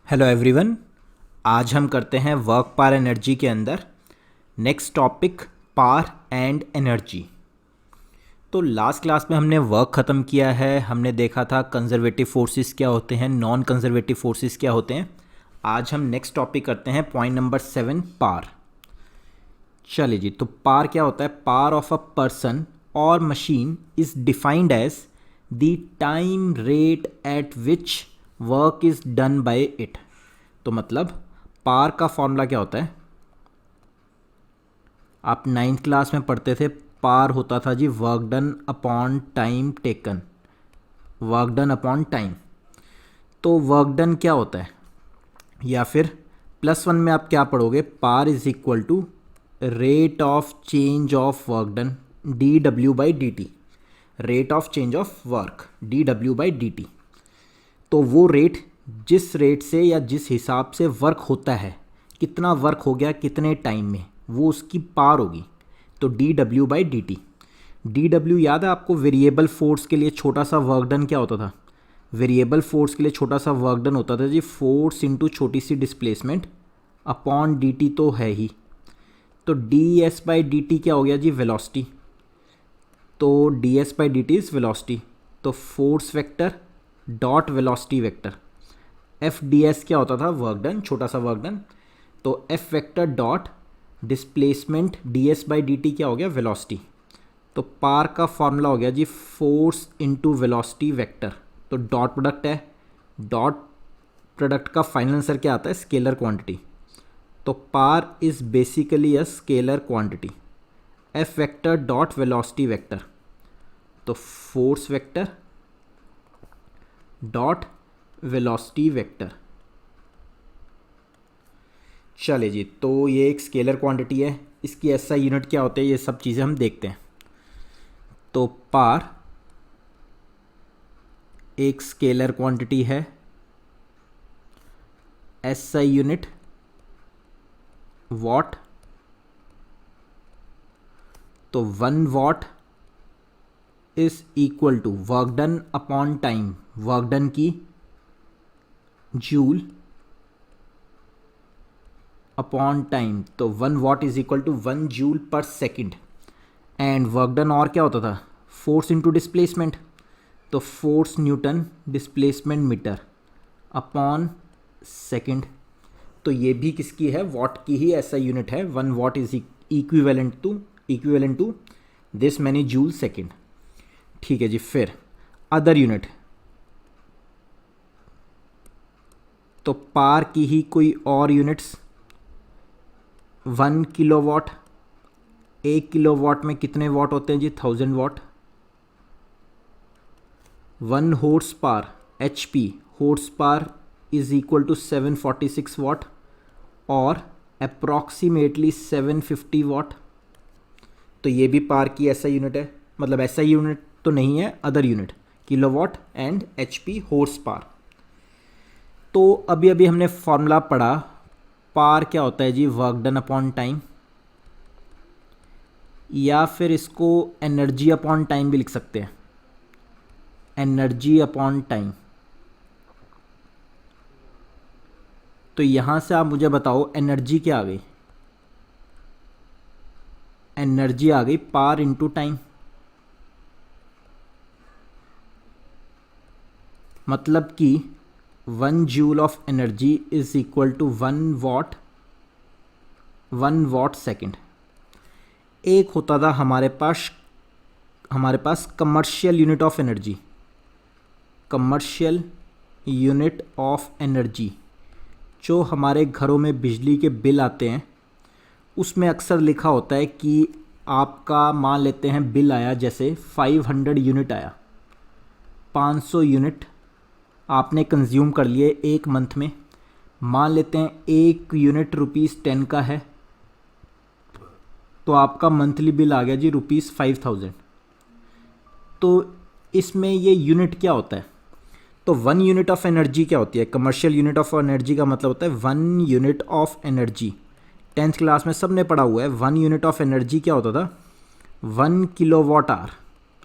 Hello everyone. आज हम करते हैं वर्क पावर एनर्जी के अंदर next topic power and energy. तो लास्ट क्लास में हमने वर्क ख़त्म किया है। हमने देखा था कंजर्वेटिव फोर्सेस क्या होते हैं, नॉन कंजर्वेटिव फोर्सेस क्या होते हैं। आज हम नेक्स्ट टॉपिक करते हैं पॉइंट नंबर 7 पावर। चलिए जी, तो पावर क्या होता है? पावर ऑफ अ पर्सन और machine is defined as the time rate at which work is done by it. तो मतलब पावर का फॉर्मूला क्या होता है? आप 9th क्लास में पढ़ते थे, पावर होता था जी work done upon time taken, work done upon time. तो वर्क डन क्या होता है? या फिर +1 में आप क्या पढ़ोगे? Power is equal to rate of change of work done dW/dt, rate of change of work dW/dt। तो वो रेट, जिस रेट से या जिस हिसाब से वर्क होता है, कितना वर्क हो गया कितने टाइम में, वो उसकी पावर होगी। तो dW/dt। dW याद है आपको? वेरिएबल फोर्स के लिए छोटा सा वर्क डन क्या होता था? वेरिएबल फोर्स के लिए छोटा सा वर्क डन होता था जी फोर्स इंटू छोटी सी डिस्प्लेसमेंट अपॉन dt तो है ही। तो ds/dt क्या हो गया जी? वेलोसिटी। तो ds/dt इज़ वेलोसिटी। तो force vector dot velocity vector, F D S क्या होता था? वर्क डन, छोटा सा वर्क डन। तो F vector dot displacement ds/dt क्या हो गया? वेलोसिटी। तो पावर का फॉर्मूला हो गया जी फोर्स इंटू वेलोसिटी वेक्टर। तो डॉट प्रोडक्ट है, डॉट प्रोडक्ट का फाइनल आंसर क्या आता है? Scalar quantity. तो power is basically a scalar quantity. F vector dot velocity vector, तो force vector dot velocity vector. चले जी, तो ये एक स्केलर क्वांटिटी है, इसकी एसआई यूनिट क्या होते हैं, ये सब चीज़ें हम देखते हैं। तो पावर एक स्केलर क्वांटिटी है, एसआई यूनिट वॉट। तो 1 watt is equal to work done upon time, work done की जूल अपॉन टाइम। तो 1 watt is equal to 1 joule per second. And work done और क्या होता था? Force into displacement. तो force newton displacement metre upon second. तो ये भी किसकी है? वॉट की ही ऐसा यूनिट है। 1 watt is equivalent to this many joule second. ठीक है जी। फिर अदर यूनिट, तो पावर की ही कोई और यूनिट्स। 1 किलोवाट, 1 किलोवाट में कितने वाट होते हैं जी? 1000 watt. 1 horse power, HP horse power is equal to 746 watt और अप्रॉक्सीमेटली 750 वाट। तो ये भी पावर की ऐसा यूनिट है, मतलब ऐसा यूनिट तो नहीं है, other unit, kilowatt and HP horse power. तो अभी अभी हमने फॉर्मूला पढ़ा, पावर क्या होता है जी? वर्क डन अपॉन टाइम, या फिर इसको एनर्जी अपॉन टाइम भी लिख सकते हैं, एनर्जी अपॉन टाइम। तो यहां से आप मुझे बताओ एनर्जी क्या आ गई? एनर्जी आ गई पावर इंटू टाइम। मतलब कि 1 joule of energy is equal to 1 watt second. एक होता था हमारे पास commercial unit of energy, commercial unit of energy. जो हमारे घरों में बिजली के बिल आते हैं, उसमें अक्सर लिखा होता है कि आपका, मान लेते हैं बिल आया जैसे 500 यूनिट आया, 500 यूनिट आपने कंज्यूम कर लिए एक मंथ में। मान लेते हैं 1 यूनिट ₹10 का है, तो आपका मंथली बिल आ गया जी ₹5000। तो इसमें ये यूनिट क्या होता है? तो 1 यूनिट ऑफ एनर्जी क्या होती है? कमर्शियल यूनिट ऑफ एनर्जी का मतलब होता है 1 unit of energy. 10th class में सब ने पढ़ा हुआ है। 1 यूनिट ऑफ एनर्जी क्या होता था? 1 किलोवाट आवर।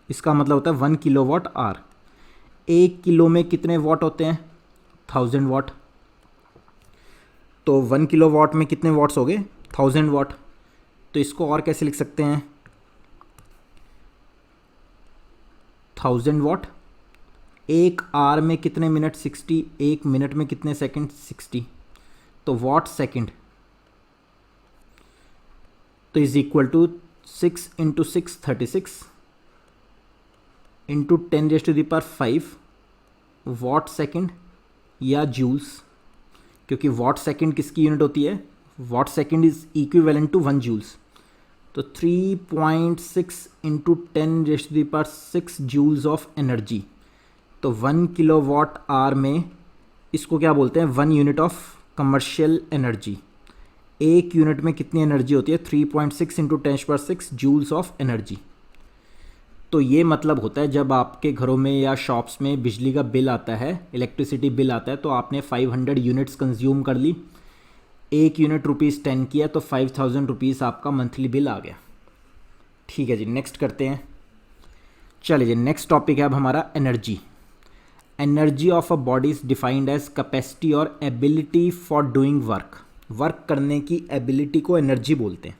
इसका मतलब होता है 1 किलोवाट आवर। 1 किलो में कितने वाट होते हैं? 1000 वाट। तो 1 किलो वाट में कितने वाट्स हो गए? 1000 वाट। तो इसको और कैसे लिख सकते हैं? 1000 वाट। एक आवर में कितने मिनट? 60। एक मिनट में कितने सेकंड? 60। तो वाट सेकंड तो is equal to 6 into 6 36 into 10⁵ watt second या जूल्स, क्योंकि वाट सेकंड किसकी यूनिट होती है? Watt second is equivalent to 1 joules. तो 3.6 इंटू 10⁶ जूल्स ऑफ एनर्जी। तो 1 किलो वाट आवर में इसको क्या बोलते हैं? 1 यूनिट ऑफ कमर्शियल एनर्जी। एक यूनिट में कितनी एनर्जी होती है? 3.6 इंटू 10⁶ जूल्स ऑफ एनर्जी। तो ये मतलब होता है जब आपके घरों में या शॉप्स में बिजली का बिल आता है, इलेक्ट्रिसिटी बिल आता है, तो आपने 500 यूनिट्स कंज्यूम कर ली, एक यूनिट ₹10 किया, तो 5000 आपका मंथली बिल आ गया। ठीक है जी, नेक्स्ट करते हैं। चलिए जी, नेक्स्ट टॉपिक है अब हमारा energy. Energy of a body is defined as capacity और ability for doing work. Work करने की एबिलिटी को एनर्जी बोलते हैं।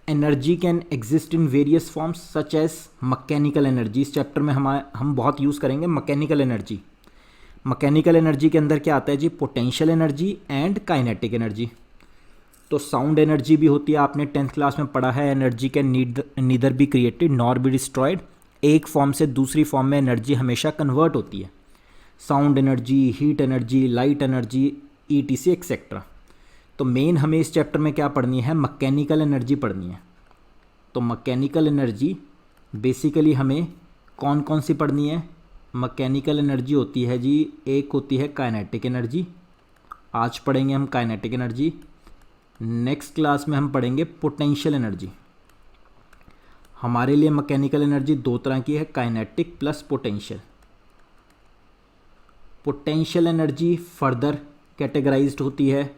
Energy can exist in various forms such as mechanical energy. इस चैप्टर में हम बहुत यूज़ करेंगे मैकेनिकल एनर्जी। मैकेनिकल एनर्जी के अंदर क्या आता है जी? Potential energy and kinetic energy. तो साउंड एनर्जी भी होती है, आपने 10th क्लास में पढ़ा है। Energy can neither be created nor be destroyed. एक फॉर्म से दूसरी फॉर्म में एनर्जी हमेशा कन्वर्ट होती है। Sound energy, heat energy, light energy, ETC etcetera. तो मेन हमें इस चैप्टर में क्या पढ़नी है? मैकेनिकल एनर्जी पढ़नी है। तो मैकेनिकल एनर्जी बेसिकली हमें कौन कौन सी पढ़नी है? मैकेनिकल एनर्जी होती है जी, एक होती है काइनेटिक एनर्जी, आज पढ़ेंगे हम काइनेटिक एनर्जी। नेक्स्ट क्लास में हम पढ़ेंगे पोटेंशियल एनर्जी। हमारे लिए मैकेनिकल एनर्जी दो तरह की है, kinetic plus potential. Potential energy further categorised होती है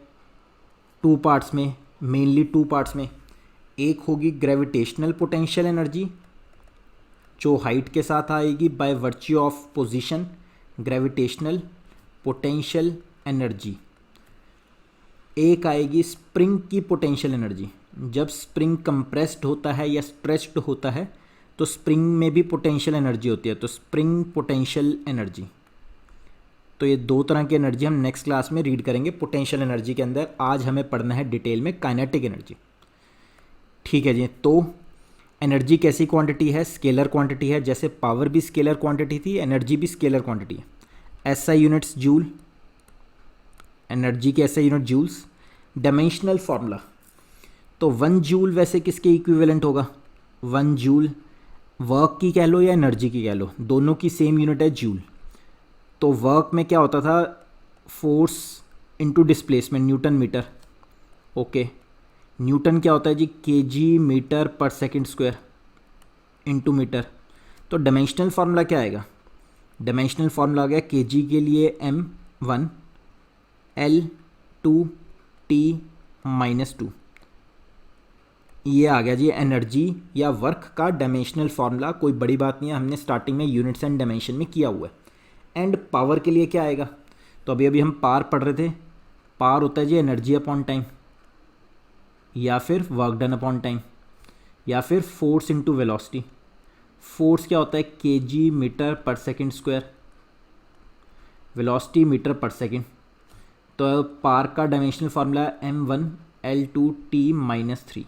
2 पार्ट्स में, मेनली 2 पार्ट्स में। एक होगी ग्रेविटेशनल पोटेंशियल एनर्जी, जो हाइट के साथ आएगी bye virtue of position, gravitational potential energy. एक आएगी स्प्रिंग की पोटेंशियल एनर्जी। जब स्प्रिंग कंप्रेस्ड होता है या स्ट्रेच्ड होता है तो स्प्रिंग में भी पोटेंशियल एनर्जी होती है, तो स्प्रिंग पोटेंशियल एनर्जी। तो ये 2 तरह की एनर्जी हम नेक्स्ट क्लास में रीड करेंगे पोटेंशियल एनर्जी के अंदर। आज हमें पढ़ना है डिटेल में काइनेटिक एनर्जी। ठीक है जी, तो एनर्जी कैसी क्वांटिटी है? स्केलर क्वांटिटी है। जैसे पावर भी स्केलर क्वांटिटी थी, एनर्जी भी स्केलर क्वांटिटी है। SI यूनिट्स जूल, एनर्जी के SI unit joules. Dimensional formula, तो 1 जूल वैसे किसके इक्विवेलेंट होगा? 1 जूल वर्क की कह लो या एनर्जी की कह लो, दोनों की सेम यूनिट है जूल। तो वर्क में क्या होता था? Force into displacement, newton metre. Okay, newton क्या होता है जी? kg मीटर पर सेकंड स्क्वायर इनटू मीटर। तो डायमेंशनल फार्मूला क्या आएगा? डायमेंशनल फार्मूला आ गया kg के लिए m1 L2 T-2। ये आ गया जी एनर्जी या वर्क का डायमेंशनल फार्मूला। कोई बड़ी बात नहीं है, हमने स्टार्टिंग में यूनिट्स एंड डायमेंशन में किया हुआ है। एंड पावर के लिए क्या आएगा? तो अभी हम पावर पढ़ रहे थे। पावर होता है जी एनर्जी अपॉन टाइम, या फिर वर्क डन अपॉन टाइम, या फिर फोर्स इनटू वेलोसिटी। फोर्स क्या होता है? kg मीटर पर सेकंड स्क्वायर, वेलोसिटी मीटर पर सेकंड। तो पावर का dimensional formula m1 L2 T-3,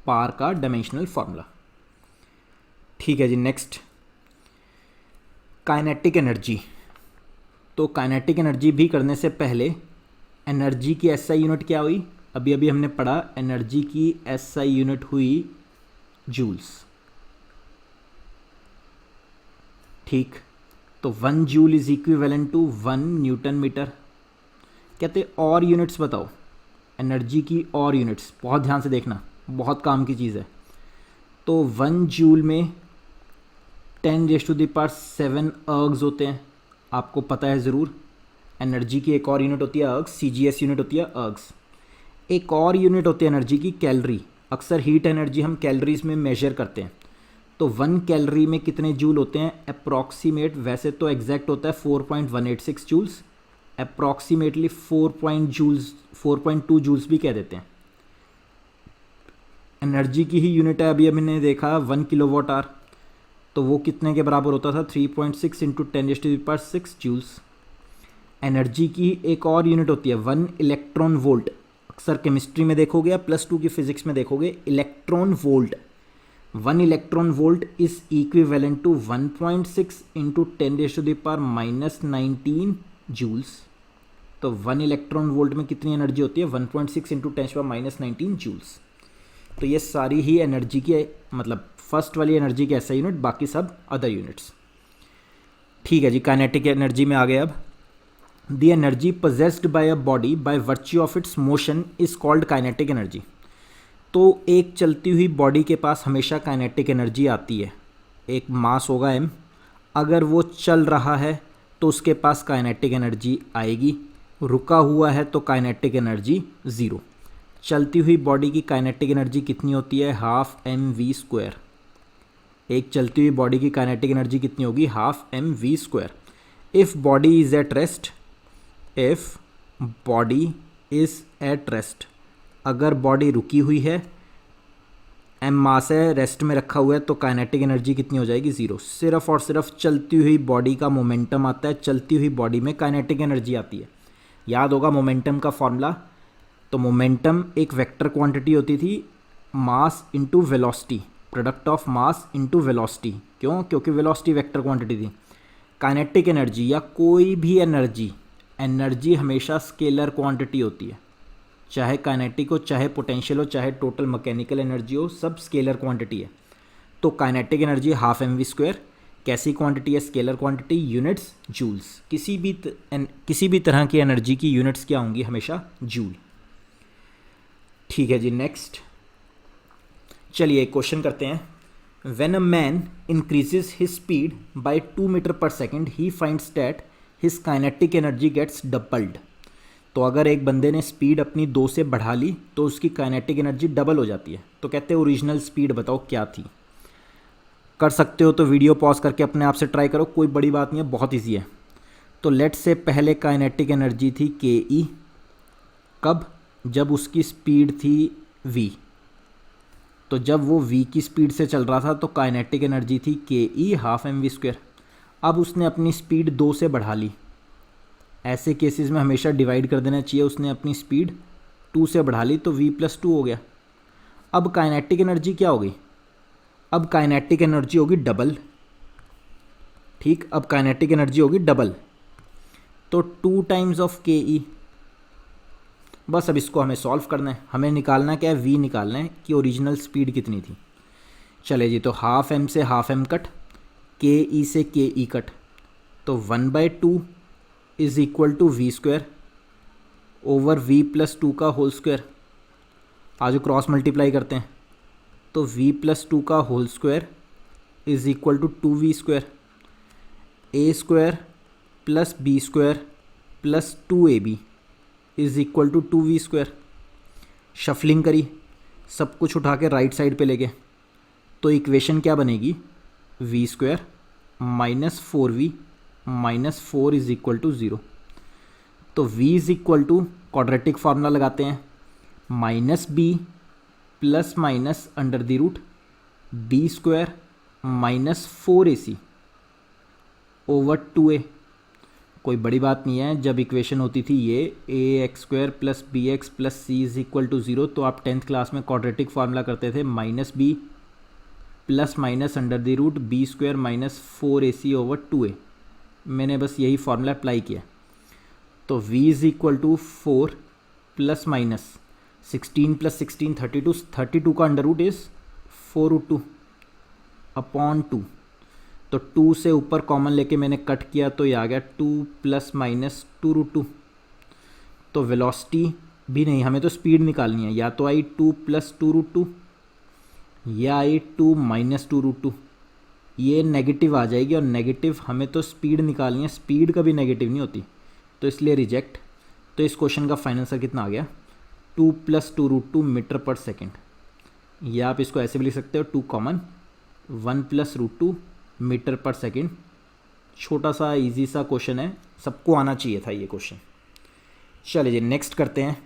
power का डायमेंशनल फार्मूला। ठीक है जी, नेक्स्ट काइनेटिक एनर्जी। तो काइनेटिक एनर्जी भी करने से पहले एनर्जी की SI यूनिट क्या हुई? अभी हमने पढ़ा, एनर्जी की SI यूनिट हुई जूल्स। ठीक, तो 1 joule is equivalent to 1 newton metre. कहते और यूनिट्स बताओ, एनर्जी की और यूनिट्स, बहुत ध्यान से देखना, बहुत काम की चीज़ है। तो 1 जूल में 10⁷ अर्ग्स होते हैं, आपको पता है ज़रूर। एनर्जी की एक और यूनिट होती है अर्ग्स, CGS यूनिट होती है अर्ग्स। एक और यूनिट होती है एनर्जी की कैलोरी। अक्सर हीट एनर्जी हम कैलोरीज में मेजर करते हैं। तो 1 कैलोरी में कितने जूल होते हैं? अप्रॉक्सीमेट, वैसे तो एग्जैक्ट होता है 4.186 जूल्स, अप्रॉक्सीमेटली 4.2 जूल्स भी कह देते हैं। एनर्जी की ही यूनिट है, अभी हमने देखा 1 किलोवाट आवर, तो वो कितने के बराबर होता था 3.6 इंटू 10⁻6 जूल्स। एनर्जी की एक और यूनिट होती है 1 इलेक्ट्रॉन वोल्ट, अक्सर केमिस्ट्री में देखोगे या +2 की फिजिक्स में देखोगे electron volt. 1 electron volt is equivalent to 1.6 into 10⁻19 joules. तो 1 इलेक्ट्रॉन वोल्ट में कितनी एनर्जी होती है 1.6 इंटू 10⁻19 जूल्स। तो ये सारी ही एनर्जी की मतलब फर्स्ट वाली एनर्जी की ऐसा यूनिट, बाकी सब अदर यूनिट्स। ठीक है जी, काइनेटिक एनर्जी में आ गए। अब the energy possessed by a body by virtue of its motion is called kinetic energy. तो एक चलती हुई बॉडी के पास हमेशा काइनेटिक एनर्जी आती है। एक मास होगा m, अगर वो चल रहा है तो उसके पास काइनेटिक एनर्जी आएगी, रुका हुआ है तो काइनेटिक एनर्जी 0। चलती हुई बॉडी की काइनेटिक एनर्जी कितनी होती है 12mv²। एक चलती हुई बॉडी की काइनेटिक एनर्जी कितनी होगी 12mv²। If body is at rest, if body is at rest, अगर बॉडी रुकी हुई है, एम मास है, रेस्ट में रखा हुआ है, तो काइनेटिक एनर्जी कितनी हो जाएगी 0। सिर्फ और सिर्फ चलती हुई बॉडी का मोमेंटम आता है, चलती हुई बॉडी में काइनेटिक एनर्जी आती है। याद होगा मोमेंटम का फॉर्मूला। तो मोमेंटम एक वेक्टर क्वांटिटी होती थी, mass into velocity, product of mass into velocity. क्यों? क्योंकि वेलोसिटी वेक्टर क्वांटिटी थी। काइनेटिक एनर्जी या कोई भी एनर्जी हमेशा स्केलर क्वांटिटी होती है, चाहे काइनेटिक हो, चाहे पोटेंशियल हो, चाहे टोटल मैकेनिकल एनर्जी हो, सब स्केलर क्वांटिटी है। तो काइनेटिक एनर्जी 12mv²। कैसी क्वांटिटी है? Scalar quantity, units joules. किसी भी तरह की एनर्जी की यूनिट्स क्या होंगी? हमेशा जूल। ठीक है जी, नेक्स्ट चलिए क्वेश्चन करते हैं। When a man increases his speed by 2 metre per second he finds that his kinetic energy gets doubled. तो अगर एक बंदे ने स्पीड अपनी 2 से बढ़ा ली तो उसकी काइनेटिक एनर्जी डबल हो जाती है। तो कहते हैं ओरिजिनल स्पीड बताओ क्या थी। कर सकते हो तो वीडियो पॉज करके अपने आप से ट्राई करो, कोई बड़ी बात नहीं है, बहुत ईजी है। तो लेट्स से पहले काइनेटिक एनर्जी थी ke। कब? जब उसकी स्पीड थी v। तो जब वो v की स्पीड से चल रहा था तो काइनेटिक एनर्जी थी ke 12mv²। अब उसने अपनी स्पीड 2 से बढ़ा ली। ऐसे केसेस में हमेशा डिवाइड कर देना चाहिए। उसने अपनी स्पीड 2 से बढ़ा ली तो v+2 हो गया। अब काइनेटिक एनर्जी क्या होगी? अब काइनेटिक एनर्जी होगी डबल। ठीक, अब काइनेटिक एनर्जी होगी डबल, तो 2 टाइम्स ऑफ ke। बस अब इसको हमें सॉल्व करना है। हमें निकालना क्या है? v निकालना है कि ओरिजिनल स्पीड कितनी थी। चले जी, तो 12m से 12m कट, ke से ke कट, तो 1/2 is equal to v² over v+2 का होल स्क्वायर। आज क्रॉस मल्टीप्लाई करते हैं तो v+2 का whole square is equal to 2v²। a² plus b² plus 2ab is equal to 2v²। Shuffling करी, सब कुछ उठा के राइट साइड पे ले गए, तो इक्वेशन क्या बनेगी? v² minus 4v minus 4 is equal to 0। तो v is equal to, quadratic formula लगाते हैं, -b plus minus under the root b² minus 4ac over 2a। कोई बड़ी बात नहीं है। जब इक्वेशन होती थी ये ax² plus bx plus c is equal to 0, तो आप 10th क्लास में क्वाड्रेटिक फार्मूला करते थे -b plus minus under the root b² minus 4ac over 2a। मैंने बस यही फार्मूला अप्लाई किया। तो v is equal to 4 plus minus 16 plus 16 32, 32 का अंडर रूट इज़ 4√2 अपॉन 2। तो 2 से ऊपर कॉमन लेके मैंने कट किया तो ये आ गया 2 प्लस माइनस 2√2। तो वेलोसिटी भी नहीं, हमें तो स्पीड निकालनी है। या तो आई 2 प्लस 2√2 या आई 2 माइनस 2√2। ये नेगेटिव आ जाएगी और नेगेटिव, हमें तो स्पीड निकालनी है, स्पीड कभी नेगेटिव नहीं होती, तो इसलिए रिजेक्ट। तो इस क्वेश्चन का फाइनल आंसर कितना आ गया? 2 प्लस 2√2 मीटर पर सेकेंड। या आप इसको ऐसे भी लिख सकते हो 2 common 1 plus √2 metre per second छोटा सा इजी सा क्वेश्चन है, सबको आना चाहिए था ये क्वेश्चन। चलिए जी नेक्स्ट करते हैं।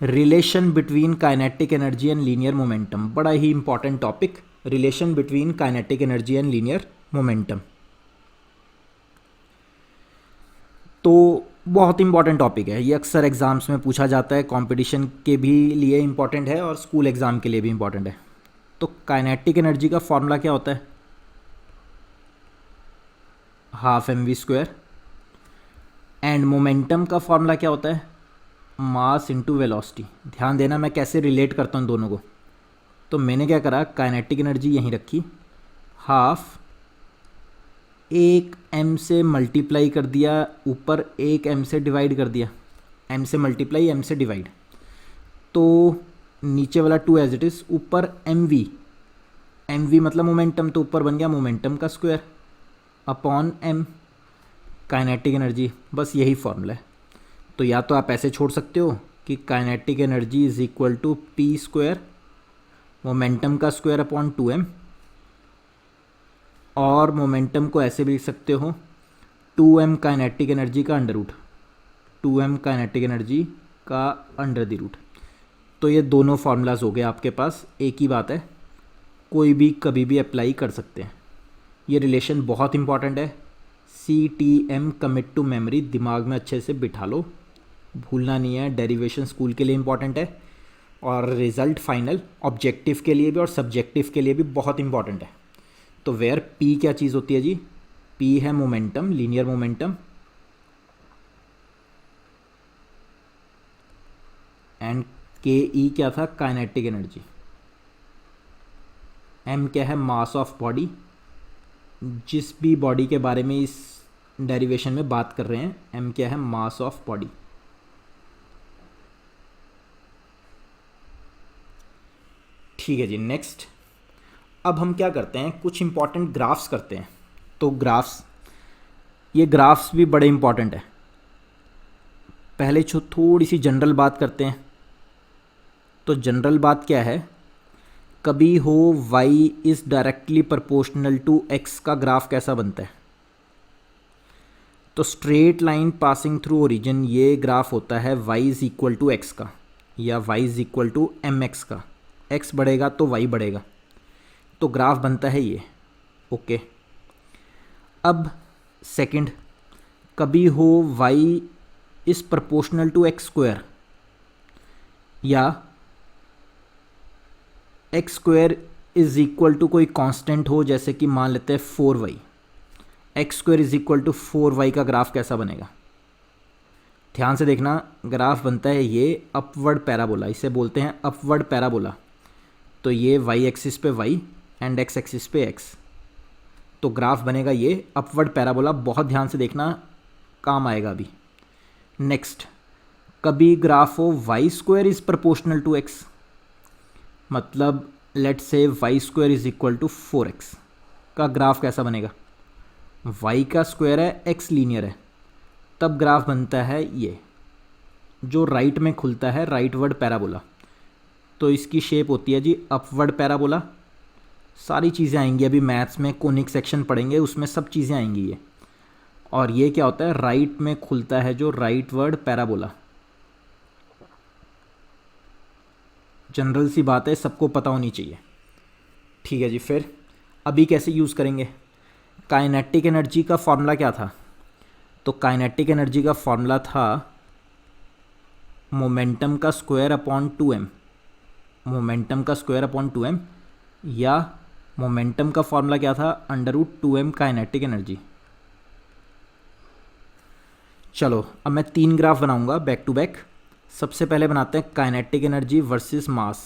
Relation between kinetic energy and linear momentum, बड़ा ही important topic, relation between kinetic energy and linear momentum. तो बहुत इंपॉर्टेंट टॉपिक है ये, अक्सर एग्जाम्स में पूछा जाता है, कंपटीशन के भी लिए इंपॉर्टेंट है और स्कूल एग्ज़ाम के लिए भी इंपॉर्टेंट है। तो काइनेटिक एनर्जी का फॉर्मूला क्या होता है? ½ mv²। एंड मोमेंटम का फॉर्मूला क्या होता है? Mass into velocity. ध्यान देना मैं कैसे रिलेट करता हूँ दोनों को। तो मैंने क्या करा, काइनेटिक एनर्जी यहीं रखी, हाफ 1m से मल्टीप्लाई कर दिया, ऊपर 1m से डिवाइड कर दिया, m से मल्टीप्लाई m से डिवाइड, तो नीचे वाला 2 एज इट इज़, ऊपर mv मतलब मोमेंटम, तो ऊपर बन गया मोमेंटम का square upon m kinetic energy. बस यही फॉर्मूला है। तो या तो आप ऐसे छोड़ सकते हो कि kinetic energy is equal to p² momentum का स्क्वायर अपॉन 2m, और मोमेंटम को ऐसे भी लिख सकते हो 2m काइनेटिक एनर्जी का under root, 2m kinetic energy का अंडर द रूट। तो ये दोनों फार्मूलाज हो गए आपके पास, एक ही बात है, कोई भी कभी भी अप्लाई कर सकते हैं। ये रिलेशन बहुत इंपॉर्टेंट है, CTM कमिट टू मेमोरी, दिमाग में अच्छे से बिठा लो, भूलना नहीं है। डेरिवेशन स्कूल के लिए इंपॉर्टेंट है और रिज़ल्ट फाइनल ऑब्जेक्टिव के लिए भी और सब्जेक्टिव के लिए भी बहुत इंपॉर्टेंट है। तो वेयर P क्या चीज़ होती है जी? P है momentum, linear momentum, and KE क्या था? Kinetic energy. M क्या है? Mass of body. जिस भी बॉडी के बारे में इस डेरिवेशन में बात कर रहे हैं, M क्या है? Mass of body. ठीक है जी नेक्स्ट। अब हम क्या करते हैं, कुछ इंपॉर्टेंट ग्राफ्स करते हैं। तो ग्राफ्स, ये ग्राफ्स भी बड़े इंपॉर्टेंट है। पहले थोड़ी सी जनरल बात करते हैं। तो जनरल बात क्या है, कभी हो y is directly proportional to x का ग्राफ कैसा बनता है? तो straight line passing through origin, ये ग्राफ होता है y is equal to x का, या y is equal to mx का। x बढ़ेगा तो y बढ़ेगा, तो ग्राफ बनता है ये। ओके। अब सेकंड, कभी हो y is proportional to x², या x² इज़ इक्वल टू कोई कांस्टेंट हो, जैसे कि मान लेते हैं 4y, x² is equal to 4y का ग्राफ कैसा बनेगा? ध्यान से देखना, ग्राफ बनता है ये अपवर्ड पैराबोला, इसे बोलते हैं अपवर्ड पैराबोला। तो ये y एक्सिस पे y एंड x एक्सिस पे x, तो ग्राफ बनेगा ये अपवर्ड पैराबोला। बहुत ध्यान से देखना, काम आएगा अभी। नेक्स्ट, कभी ग्राफ हो y² is proportional to x, मतलब let's say y² is equal to 4x का ग्राफ कैसा बनेगा? y का स्क्वायर है, x लीनियर है, तब ग्राफ बनता है ये जो राइट में खुलता है, राइटवर्ड पैराबोला। तो इसकी शेप होती है जी अपवर्ड पैराबोला। सारी चीज़ें आएंगी अभी मैथ्स में, कोनिक सेक्शन पढ़ेंगे उसमें सब चीज़ें आएंगी ये। और ये क्या होता है? राइट में खुलता है जो राइटवर्ड पैराबोला। जनरल सी बात है, सबको पता होनी चाहिए। ठीक है जी, फिर अभी कैसे यूज़ करेंगे? काइनेटिक एनर्जी का फॉर्मूला क्या था? तो काइनेटिक एनर्जी का फॉर्मूला था मोमेंटम का स्क्वायर अपॉन 2m, मोमेंटम का स्क्वायर अपॉन 2m, या मोमेंटम का फॉर्मूला क्या था? √2m kinetic energy. चलो अब मैं 3 ग्राफ बनाऊंगा बैक टू बैक। सबसे पहले बनाते हैं kinetic energy versus mass,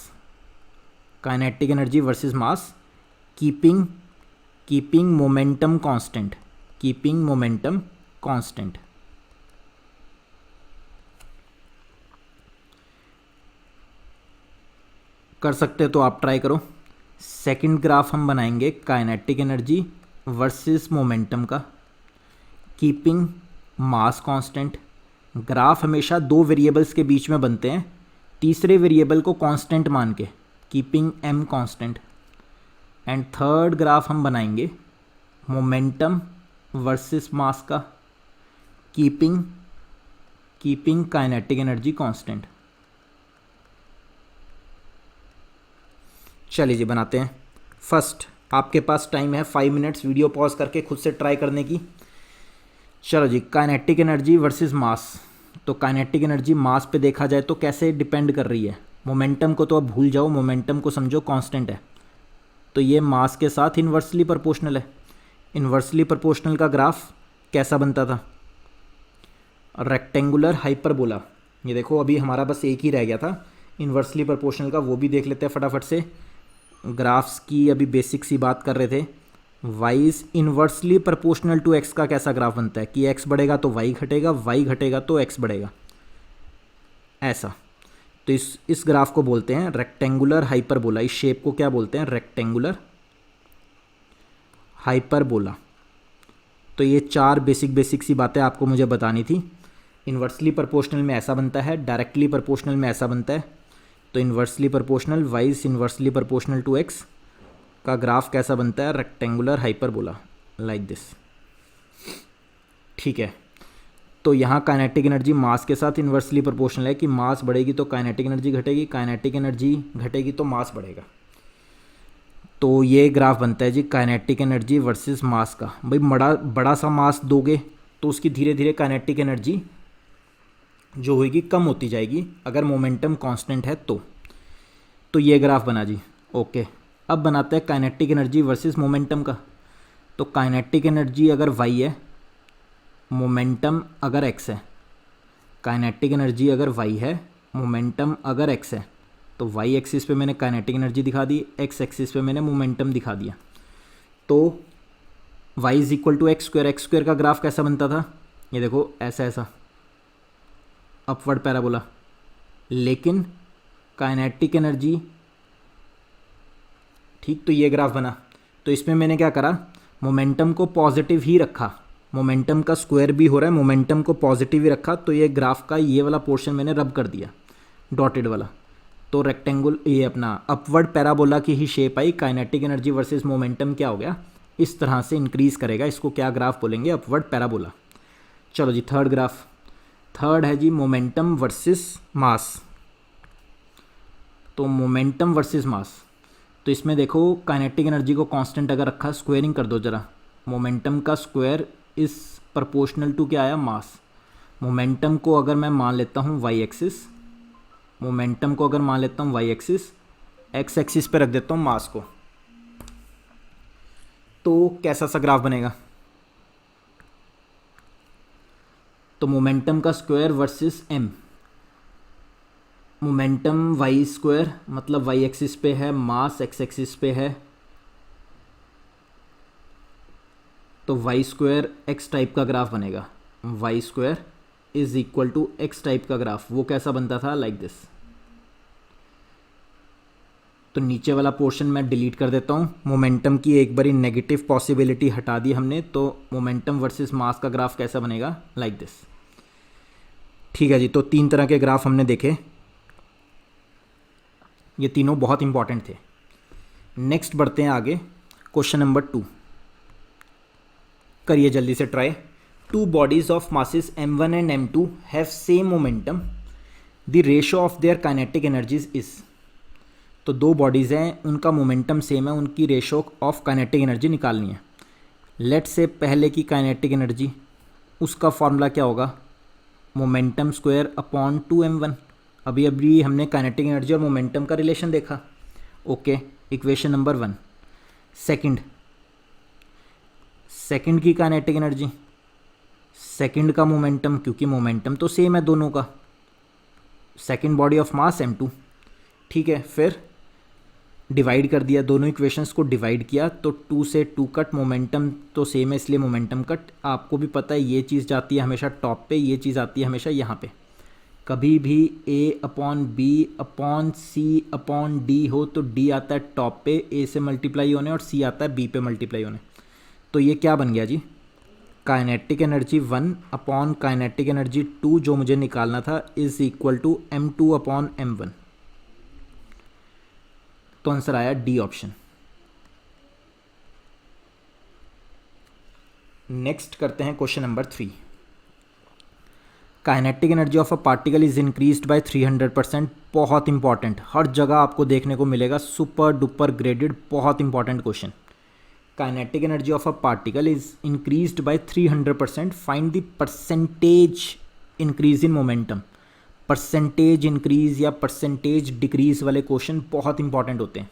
kinetic energy versus mass, keeping momentum constant, keeping momentum constant. कर सकते हो तो आप ट्राई करो। सेकंड ग्राफ हम बनाएंगे काइनेटिक एनर्जी वर्सेस मोमेंटम का, कीपिंग मास कांस्टेंट। ग्राफ हमेशा 2 वेरिएबल्स के बीच में बनते हैं, तीसरे वेरिएबल को कांस्टेंट मान के, keeping m constant. And third graph हम बनाएंगे मोमेंटम वर्सेस मास का, कीपिंग काइनेटिक एनर्जी कांस्टेंट। चलिए जी बनाते हैं। फर्स्ट आपके पास टाइम है 5 मिनट्स वीडियो पॉज करके खुद से ट्राई करने की। चलो जी, काइनेटिक एनर्जी वर्सेस मास। तो काइनेटिक एनर्जी मास पे देखा जाए तो कैसे डिपेंड कर रही है? मोमेंटम को तो अब भूल जाओ, मोमेंटम को समझो कांस्टेंट है, तो ये मास के साथ इन्वर्सली प्रोपोर्शनल है। इन्वर्सली प्रोपोर्शनल का ग्राफ कैसा बनता था? Rectangular hyperbola. ये देखो अभी हमारा बस एक ही रह गया था इन्वर्सली प्रोपोर्शनल का, वो भी देख लेते हैं फटाफट से। ग्राफ्स की अभी बेसिक सी बात कर रहे थे। Y is inversely proportional to x का कैसा ग्राफ बनता है कि एक्स बढ़ेगा तो वाई घटेगा, वाई घटेगा तो एक्स बढ़ेगा, ऐसा। तो इस ग्राफ को बोलते हैं रेक्टेंगुलर हाइपरबोला। इस शेप को क्या बोलते हैं? Rectangular hyperbola. तो ये 4 बेसिक सी बातें आपको मुझे बतानी थी। इन्वर्सली प्रोपोर्शनल में ऐसा बनता है, डायरेक्टली प्रोपोर्शनल में ऐसा बनता है। तो inversely proportional y is inversely proportional to x का ग्राफ कैसा बनता है? Rectangular hyperbola, like this. ठीक है, तो यहाँ काइनेटिक एनर्जी मास के साथ इन्वर्सली प्रोपोर्शनल है कि मास बढ़ेगी तो काइनेटिक एनर्जी घटेगी, काइनेटिक एनर्जी घटेगी तो मास बढ़ेगा। तो ये ग्राफ बनता है जी काइनेटिक एनर्जी वर्सेस मास का। भाई बड़ा सा मास दोगे तो उसकी धीरे धीरे काइनेटिक एनर्जी जो होगी कम होती जाएगी अगर मोमेंटम कांस्टेंट है तो ये ग्राफ बना जी। ओके, अब बनाते हैं काइनेटिक एनर्जी वर्सेस मोमेंटम का। तो काइनेटिक एनर्जी अगर वाई है, मोमेंटम अगर एक्स है। काइनेटिक एनर्जी अगर वाई है, मोमेंटम अगर एक्स है, तो वाई एक्सिस पे मैंने काइनेटिक एनर्जी दिखा दी, एक्स एक्सिस पे मैंने मोमेंटम दिखा दिया। तो y is equal to x square का ग्राफ कैसा बनता था? ये देखो ऐसा अपवर्ड पैराबोला। लेकिन काइनेटिक एनर्जी, ठीक, तो ये ग्राफ बना। तो इसमें मैंने क्या करा? मोमेंटम को पॉजिटिव ही रखा, मोमेंटम का स्क्वायर भी हो रहा है, मोमेंटम को पॉजिटिव ही रखा। तो ये ग्राफ का ये वाला पोर्शन मैंने रब कर दिया, डॉटेड वाला। तो रेक्टेंगल ये अपना अपवर्ड पैराबोला की ही शेप आई। काइनेटिक एनर्जी वर्सेस मोमेंटम क्या हो गया? इस तरह से इंक्रीज करेगा। इसको क्या ग्राफ बोलेंगे? Upward parabola. चलो जी, थर्ड ग्राफ। थर्ड है जी मोमेंटम वर्सेस मास। तो मोमेंटम वर्सेस मास, तो इसमें देखो काइनेटिक एनर्जी को कांस्टेंट अगर रखा, स्क्वायरिंग कर दो जरा। मोमेंटम का स्क्वायर इज प्रोपोर्शनल टू क्या आया? मास। मोमेंटम को अगर मैं मान लेता हूँ वाई एक्सिस, मोमेंटम को अगर मान लेता हूँ वाई एक्सिस, एक्स एक्सिस पे रख देता हूँ मास को, तो कैसा सा ग्राफ बनेगा? तो मोमेंटम का square versus m. Momentum y square मतलब वाई एक्सिस पे है, मास एक्स एक्सिस पे है, तो वाई स्क्वायर एक्स टाइप का ग्राफ बनेगा। Y square is equal to x type का ग्राफ। वो कैसा बनता था? Like this. तो नीचे वाला पोर्शन मैं डिलीट कर देता हूँ। मोमेंटम की एक बारी नेगेटिव पॉसिबिलिटी हटा दी हमने, तो मोमेंटम वर्सेस मास का ग्राफ कैसा बनेगा? Like this. ठीक है जी, तो 3 तरह के ग्राफ हमने देखे, ये तीनों बहुत इंपॉर्टेंट थे। नेक्स्ट बढ़ते हैं आगे। क्वेश्चन नंबर 2 करिए जल्दी से try. 2 bodies of masses m1 and m2 have same momentum. The ratio of their kinetic energies is। तो 2 बॉडीज़ हैं, उनका मोमेंटम सेम है, उनकी रेशो ऑफ काइनेटिक एनर्जी निकालनी है। लेट से पहले की काइनेटिक एनर्जी, उसका फॉर्मूला क्या होगा? Momentum square upon 2m1। अभी हमने काइनेटिक एनर्जी और मोमेंटम का रिलेशन देखा। Okay, equation number 1। सेकंड की काइनेटिक एनर्जी, सेकंड का मोमेंटम, क्योंकि मोमेंटम तो सेम है दोनों का। Second body of mass m2। ठीक है, फिर डिवाइड कर दिया, दोनों इक्वेशंस को डिवाइड किया, तो 2 से 2 कट, मोमेंटम तो सेम है इसलिए मोमेंटम कट। आपको भी पता है ये चीज़ जाती है हमेशा टॉप पे, ये चीज़ आती है हमेशा यहाँ पे। कभी भी a upon b upon c upon d हो तो d आता है टॉप पे a से मल्टीप्लाई होने और c आता है b पे मल्टीप्लाई होने। तो ये क्या बन गया जी? Kinetic energy 1 upon kinetic energy 2 जो मुझे निकालना था is equal to m2 upon m1। तो आंसर आया डी ऑप्शन। नेक्स्ट करते हैं question number 3। Kinetic energy of a particle is increased by 300%। बहुत इंपॉर्टेंट, हर जगह आपको देखने को मिलेगा, सुपर डुपर ग्रेडेड, बहुत important question. Kinetic energy of a particle is increased by 300%, find the percentage increase in momentum. Percentage increase या percentage decrease वाले question बहुत इंपॉर्टेंट होते हैं।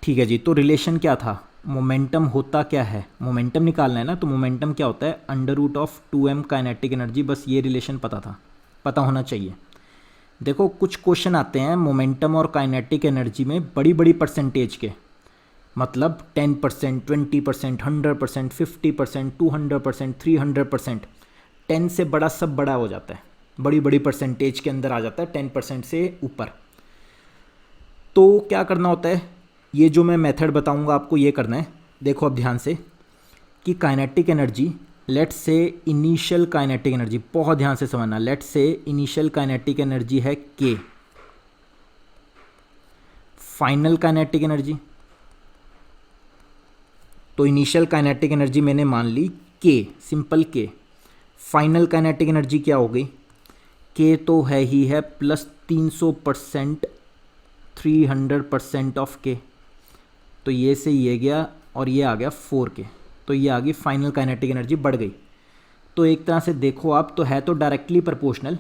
ठीक है जी, तो रिलेशन क्या था, मोमेंटम होता क्या है, मोमेंटम निकालना है ना, तो मोमेंटम क्या होता है, under root of 2m kinetic energy. बस ये रिलेशन पता था, पता होना चाहिए। देखो कुछ क्वेश्चन आते हैं मोमेंटम और काइनेटिक एनर्जी में बड़ी बड़ी परसेंटेज के, मतलब 10%, 20%, 100%, 50%, 200%, 300%। 10 से बड़ा सब बड़ा हो जाता है, बड़ी बड़ी परसेंटेज के अंदर आ जाता है 10% से ऊपर। तो क्या करना होता है, ये जो मैं मेथड बताऊंगा आपको ये करना है। देखो अब ध्यान से कि kinetic energy, let's say initial kinetic energy, बहुत ध्यान से समझना, let's say initial kinetic energy है k, फाइनल काइनेटिक एनर्जी, तो इनिशियल काइनेटिक एनर्जी मैंने मान ली k, simple k। Final kinetic energy क्या हो गई, k तो है ही है प्लस 300%, 300% ऑफ k, तो ये से ये गया और ये आ गया 4k, तो ये आ गई फाइनल काइनेटिक एनर्जी बढ़ गई। तो एक तरह से देखो आप, तो है तो डायरेक्टली प्रोपोर्शनल,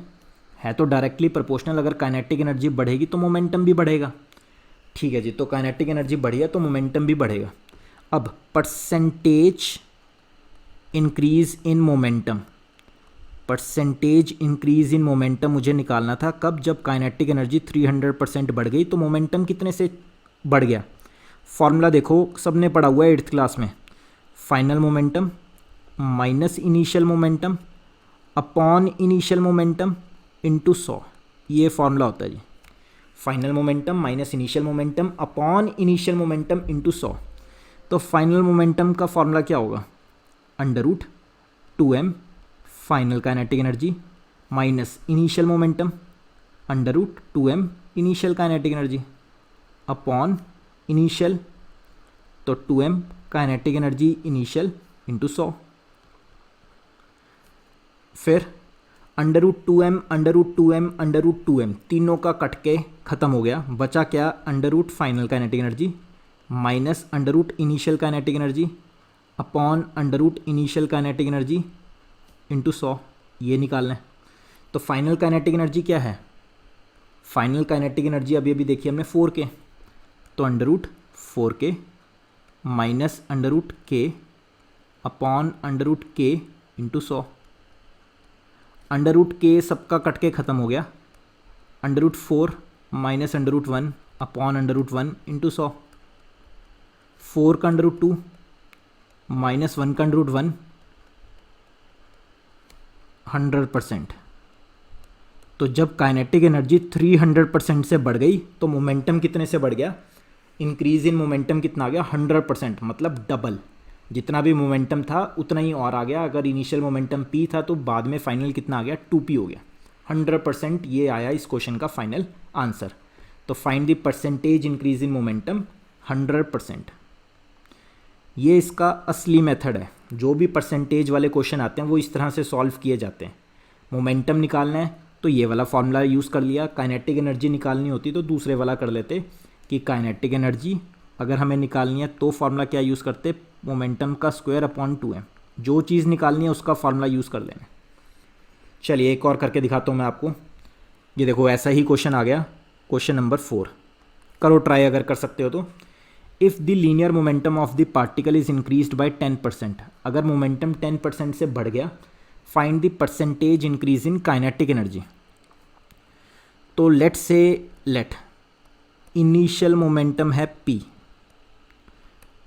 है तो डायरेक्टली प्रोपोर्शनल। अगर काइनेटिक एनर्जी बढ़ेगी तो मोमेंटम भी बढ़ेगा। ठीक है जी, तो काइनेटिक एनर्जी बढ़ी है तो मोमेंटम भी बढ़ेगा। अब percentage increase in momentum, percentage increase in momentum मुझे निकालना था कब, जब काइनेटिक एनर्जी 300% बढ़ गई तो मोमेंटम कितने से बढ़ गया। फॉर्मूला देखो, सबने पढ़ा हुआ है 8th क्लास में, final momentum minus initial momentum upon initial momentum into 100, ये फॉर्मूला होता है जी। Final momentum minus initial momentum upon initial momentum into 100। तो फाइनल मोमेंटम का फॉर्मूला क्या होगा, under root 2m final kinetic energy minus initial momentum under root 2m initial kinetic energy upon initial, तो 2m kinetic energy initial into 100। फिर under root 2m under root 2m under root 2m, तीनों का cut के ख़त्म हो गया, बचा क्या, under root final kinetic energy minus under root initial kinetic energy upon under root initial kinetic energy into 100, ये निकालना है। तो फाइनल काइनेटिक एनर्जी क्या है, फाइनल काइनेटिक एनर्जी अभी अभी देखिए हमने 4k, तो under root 4k minus under root k upon under root k into 100। Under root k सबका कट के ख़त्म हो गया, under root 4 minus under root 1 upon under root 1 into 100। 4 का अंडर रूट 2 माइनस 1 का अंडर रूट 1, 100%। तो जब काइनेटिक एनर्जी 300% से बढ़ गई तो मोमेंटम कितने से बढ़ गया, इंक्रीज इन मोमेंटम कितना आ गया, 100%, मतलब डबल। जितना भी मोमेंटम था उतना ही और आ गया। अगर इनिशियल मोमेंटम p था तो बाद में फाइनल कितना आ गया, 2p हो गया। 100% ये आया इस क्वेश्चन का फाइनल आंसर। तो find the percentage increase in momentum 100%, ये इसका असली मेथड है। जो भी परसेंटेज वाले क्वेश्चन आते हैं वो इस तरह से सॉल्व किए जाते हैं। मोमेंटम निकालना है तो ये वाला फॉर्मूला यूज़ कर लिया, काइनेटिक एनर्जी निकालनी होती तो दूसरे वाला कर लेते कि काइनेटिक एनर्जी अगर हमें निकालनी है तो फॉर्मूला क्या यूज़ करते, मोमेंटम का स्क्वायर अपॉन 2m। जो चीज़ निकालनी है उसका फॉर्मूला यूज़ कर लेना। चलिए एक और करके दिखाता हूँ मैं आपको। ये देखो ऐसा ही क्वेश्चन आ गया, क्वेश्चन नंबर 4, करो ट्राई अगर कर सकते हो तो। If the linear momentum of the particle is increased by 10%, अगर मोमेंटम 10% से बढ़ गया, find the percentage increase in kinetic energy. तो लेट से लेट इनिशियल मोमेंटम है p,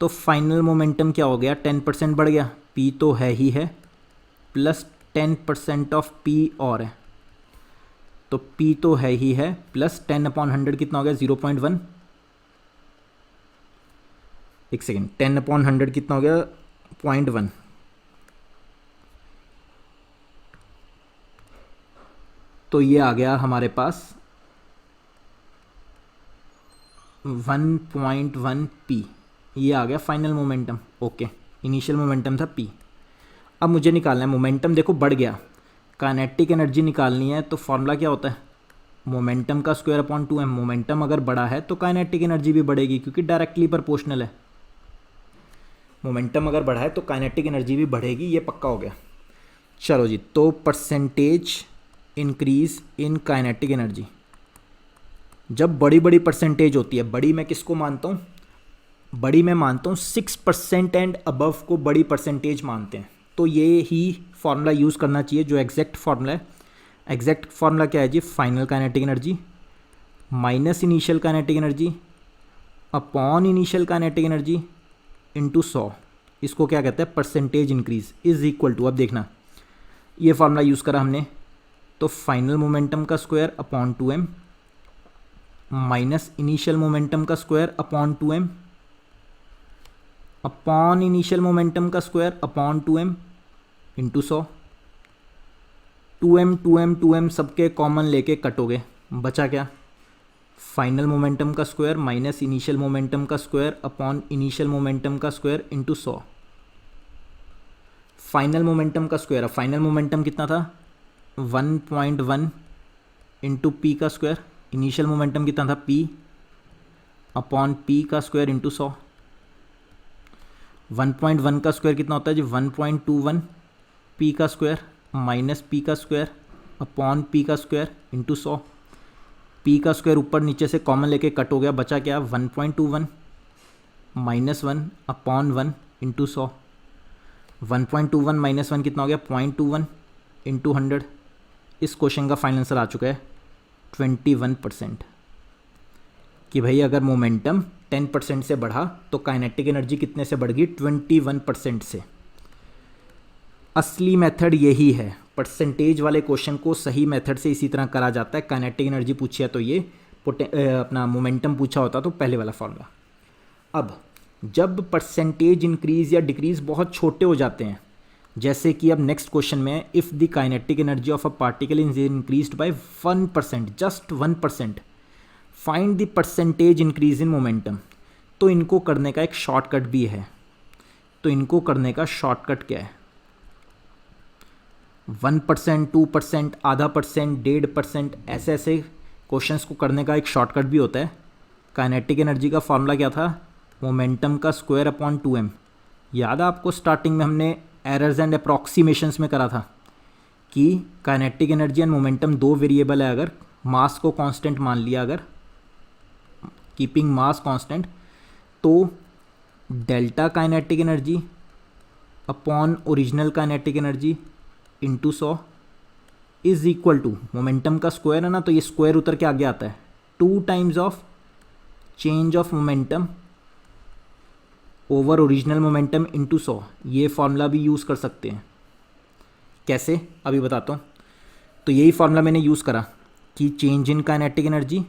तो फाइनल मोमेंटम क्या हो गया, 10% बढ़ गया, p तो है ही है, प्लस 10% ऑफ p और है, तो p तो है ही है, प्लस 10/100 कितना हो गया, 0.1। एक सेकेंड, 10/100 कितना हो गया, 0.1। तो ये आ गया हमारे पास 1.1 p, ये आ गया final momentum. Okay, initial momentum था p, अब मुझे निकालना है मोमेंटम, देखो बढ़ गया, काइनेटिक एनर्जी निकालनी है तो फॉर्मूला क्या होता है, मोमेंटम का स्क्वायर अपॉन 2m। मोमेंटम अगर बढ़ा है तो काइनेटिक एनर्जी भी बढ़ेगी क्योंकि डायरेक्टली प्रोपोर्शनल है। मोमेंटम अगर बढ़ा है तो काइनेटिक एनर्जी भी बढ़ेगी, ये पक्का हो गया। चलो जी, तो percentage increase in kinetic energy, जब बड़ी बड़ी परसेंटेज होती है, बड़ी मैं किसको मानता हूँ, बड़ी मैं मानता हूँ 6% एंड अबव को बड़ी परसेंटेज मानते हैं। तो ये ही फार्मूला यूज़ करना चाहिए जो एग्जैक्ट फार्मूला है। एग्जैक्ट फार्मूला क्या है जी, final kinetic energy minus initial kinetic energy upon initial kinetic energy into 100, इसको क्या कहते हैं, percentage increase is equal to, अब देखना ये फार्मूला यूज़ करा हमने, तो फाइनल मोमेंटम का square upon 2m minus initial momentum का square upon 2m upon initial momentum का square upon 2m into 100। 2m सबके कॉमन लेके कटोगे, बचा क्या, फाइनल मोमेंटम का स्क्वायर माइनस इनिशियल मोमेंटम का स्क्वायर अपॉन इनिशियल मोमेंटम का स्क्वायर इंटू 100। फाइनल मोमेंटम का स्क्वायर, अब फाइनल मोमेंटम कितना था 1.1 इंटू पी का स्क्वायर, इनिशियल मोमेंटम कितना था p अपॉन p का स्क्वायर इंटू 100। 1.1 का स्क्वायर कितना होता है जी 1.21 p का स्क्वायर माइनस p का स्क्वायर अपॉन p का स्क्वायर इंटू 100। p का स्क्वायर ऊपर नीचे से कॉमन लेके कट हो गया, बचा क्या 1.21 माइनस 1 अपॉन 1 इंटू 100। 1.21 माइनस 1 कितना हो गया 0.21 इंटू 100। इस क्वेश्चन का फाइनल आंसर आ चुका है 21%। कि भाई अगर मोमेंटम 10% से बढ़ा तो काइनेटिक एनर्जी कितने से बढ़ गई 21% से। असली मेथड यही है, परसेंटेज वाले क्वेश्चन को सही मेथड से इसी तरह करा जाता है। काइनेटिक एनर्जी पूछी है तो ये अपना मोमेंटम पूछा होता तो पहले वाला फॉर्मूला। अब जब परसेंटेज इंक्रीज या डिक्रीज बहुत छोटे हो जाते हैं, जैसे कि अब नेक्स्ट क्वेश्चन में if the kinetic energy of a particle is increased by 1%, just 1%, find the percentage increase in momentum. तो इनको करने का एक शॉर्टकट भी है। तो इनको करने का शॉर्टकट क्या है, 1%, 2%, आधा %, 1.5%, ऐसे ऐसे क्वेश्चंस को करने का एक शॉर्टकट भी होता है। काइनेटिक एनर्जी का फॉर्मूला क्या था, मोमेंटम का स्क्वायर अपॉन 2m। याद है आपको स्टार्टिंग में हमने एरर्स एंड अप्रॉक्सीमेशंस में करा था कि काइनेटिक एनर्जी एंड मोमेंटम दो वेरिएबल है, अगर मास को कांस्टेंट मान लिया, अगर कीपिंग मास कांस्टेंट, तो delta kinetic energy upon original kinetic energy into 100 is equal to, momentum का स्क्वायर है ना तो ये स्क्वायर उतर के आगे आता है, 2 times of change of momentum over original momentum into 100। ये फार्मूला भी यूज़ कर सकते हैं। कैसे, अभी बताता हूँ। तो यही फार्मूला मैंने यूज़ करा कि change in kinetic energy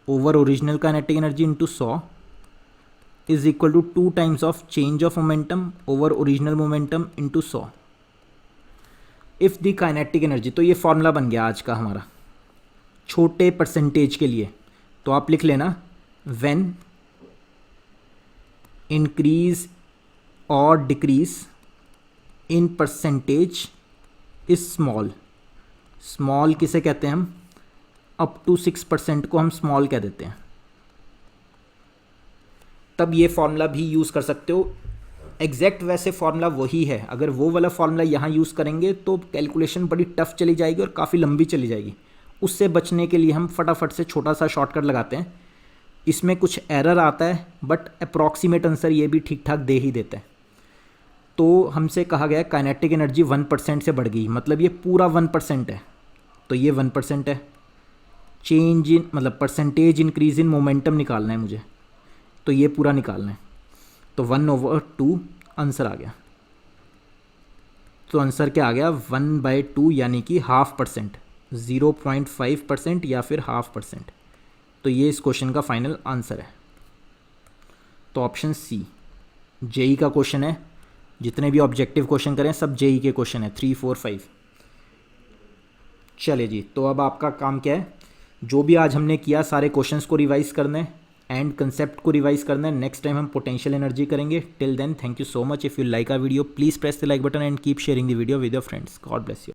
over original kinetic energy into 100 is equal to 2 times of change of momentum over original momentum into 100 if the kinetic energy. तो ये फार्मूला बन गया आज का हमारा छोटे परसेंटेज के लिए। तो आप लिख लेना, व्हेन इंक्रीज और decrease in percentage is small. Small किसे कहते हैं हम, अप टू 6% को हम स्मॉल कह देते हैं। तब ये फार्मूला भी यूज़ कर सकते हो। एग्जैक्ट वैसे फार्मूला वही है, अगर वो वाला फार्मूला यहाँ यूज़ करेंगे तो कैलकुलेशन बड़ी टफ चली जाएगी और काफ़ी लंबी चली जाएगी। उससे बचने के लिए हम फटाफट से छोटा सा शॉर्टकट लगाते हैं। इसमें कुछ एरर आता है बट अप्रॉक्सीमेट आंसर ये भी ठीक ठाक दे ही देता है। तो हमसे कहा गया काइनेटिक एनर्जी 1% से बढ़ गई, मतलब ये पूरा 1% है, तो ये 1% है। चेंज इन मतलब परसेंटेज इंक्रीज इन मोमेंटम निकालना है मुझे, तो ये पूरा निकालना है। तो 1/2 आंसर आ गया। तो आंसर क्या आ गया 1/2 यानी कि 0.5%, 0.5% या फिर 0.5%। तो ये इस क्वेश्चन का फाइनल आंसर है। तो ऑप्शन सी जेई का क्वेश्चन है। जितने भी ऑब्जेक्टिव क्वेश्चन करें सब जेई के क्वेश्चन है 3, 4, 5। चलिए जी, तो अब आपका काम क्या है, जो भी आज हमने किया सारे क्वेश्चंस को रिवाइज करना है। एंड कंसेप्ट को रिवाइज करना है। नेक्स्ट टाइम हम पोटेंशियल एनर्जी करेंगे। Till then thank you so much. If you like our video please press the like button and keep sharing the video with your friends. God bless you.